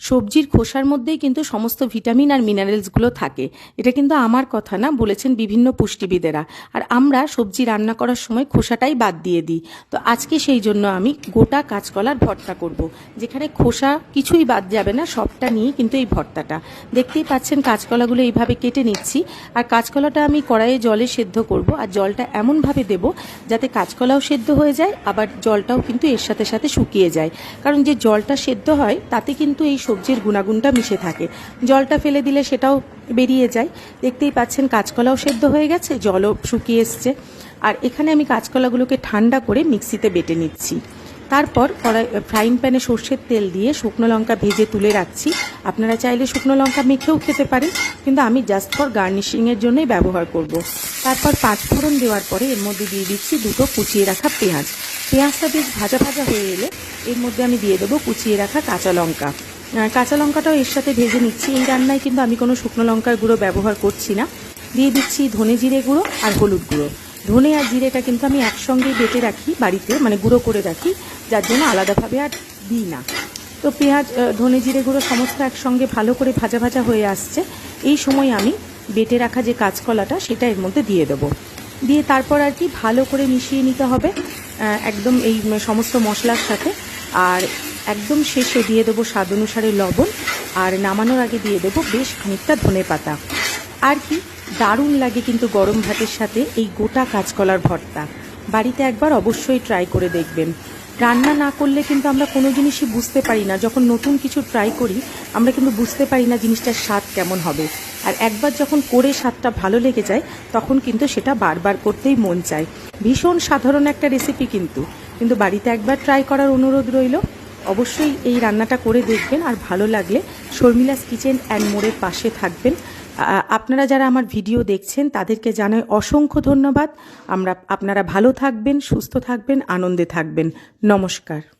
সবজির খোসার মধ্যেই কিন্তু সমস্ত ভিটামিন আর মিনারেলসগুলো থাকে। এটা কিন্তু আমার কথা না, বলেছেন বিভিন্ন পুষ্টিবিদেরা। আর আমরা সবজি রান্না করার সময় খোসাটাই বাদ দিয়ে দিই। তো আজকে সেই জন্য আমি গোটা কাঁচকলার ভর্তা করব, যেখানে খোসা কিছুই বাদ যাবে না, সবটা নিয়ে কিন্তু এই ভর্তাটা। দেখতেই পাচ্ছেন কাঁচকলাগুলো এইভাবে কেটে নিচ্ছি। আর কাঁচকলাটা আমি কড়াইয়ে জলে সেদ্ধ করব, আর জলটা এমনভাবে দেব যাতে কাঁচকলাও সেদ্ধ হয়ে যায়, আবার জলটাও কিন্তু এর সাথে সাথে শুকিয়ে যায়। কারণ যে জলটা সেদ্ধ হয় তাতে কিন্তু এই সবজির গুণাগুণটা মিশে থাকে, জলটা ফেলে দিলে সেটাও বেরিয়ে যায়। দেখতেই পাচ্ছেন কাঁচকলাও সেদ্ধ হয়ে গেছে, জলও শুকিয়ে এসছে। আর এখানে আমি কাঁচকলাগুলোকে ঠান্ডা করে মিক্সিতে বেটে নিচ্ছি। তারপর ফ্রাইং প্যানে সর্ষের তেল দিয়ে শুকনো লঙ্কা ভেজে তুলে রাখছি। আপনারা চাইলে শুকনো লঙ্কা মেখেও খেতে পারেন, কিন্তু আমি জাস্ট ফর গার্নিশিংয়ের জন্যই ব্যবহার করব। তারপর পাঁচফোড়ন দেওয়ার পরে এর মধ্যে দিয়ে দিচ্ছি দুটো কুচিয়ে রাখা পেঁয়াজ। পেঁয়াজটা বেশ ভাজা ভাজা হয়ে এলে এর মধ্যে আমি দিয়ে দেবো কুচিয়ে রাখা কাঁচা লঙ্কা। কাঁচা লঙ্কাটাও এর সাথে ভেজে নিচ্ছি। এই রান্নায় কিন্তু আমি কোনো শুকনো লঙ্কার গুঁড়ো ব্যবহার করছি না। দিয়ে দিচ্ছি ধনে জিরে গুঁড়ো আর হলুদ গুঁড়ো। ধনে আর জিরেটা কিন্তু আমি একসঙ্গেই বেটে রাখি বাড়িতে, মানে গুঁড়ো করে রাখি, যার জন্য আলাদাভাবে আর দিই না। তো পেঁয়াজ ধনে জিরে গুঁড়ো সমস্ত একসঙ্গে ভালো করে ভাজা ভাজা হয়ে আসছে। এই সময় আমি বেটে রাখা যে কাঁচকলাটা সেটা এর মধ্যে দিয়ে দেবো। দিয়ে তারপর আর কি ভালো করে মিশিয়ে নিতে হবে একদম এই সমস্ত মশলার সাথে। আর একদম শেষে দিয়ে দেবো স্বাদ অনুসারে লবণ, আর নামানোর আগে দিয়ে দেবো বেশ খানিকটা ধনেপাতা। আর কি দারুণ লাগে কিন্তু গরম ভাতের সাথে এই গোটা কাঁচকলার ভর্তা। বাড়িতে একবার অবশ্যই ট্রাই করে দেখবেন। রান্না না করলে কিন্তু আমরা কোনো জিনিসই বুঝতে পারি না। যখন নতুন কিছু ট্রাই করি আমরা কিন্তু বুঝতে পারি না জিনিসটার স্বাদ কেমন হবে। আর একবার যখন করে স্বাদটা ভালো লেগে যায় তখন কিন্তু সেটা বারবার করতেই মন চায়। ভীষণ সাধারণ একটা রেসিপি, কিন্তু বাড়িতে একবার ট্রাই করার অনুরোধ রইল। অবশ্যই এই রান্নাটা করে দেখবেন, আর ভালো লাগলে শর্মিলাস কিচেন অ্যান্ড মোড়ের পাশে থাকবেন। আপনারা যারা আমার ভিডিও দেখছেন তাদেরকে জানাই অসংখ্য ধন্যবাদ। আপনারা ভালো থাকবেন, সুস্থ থাকবেন, আনন্দে থাকবেন। নমস্কার।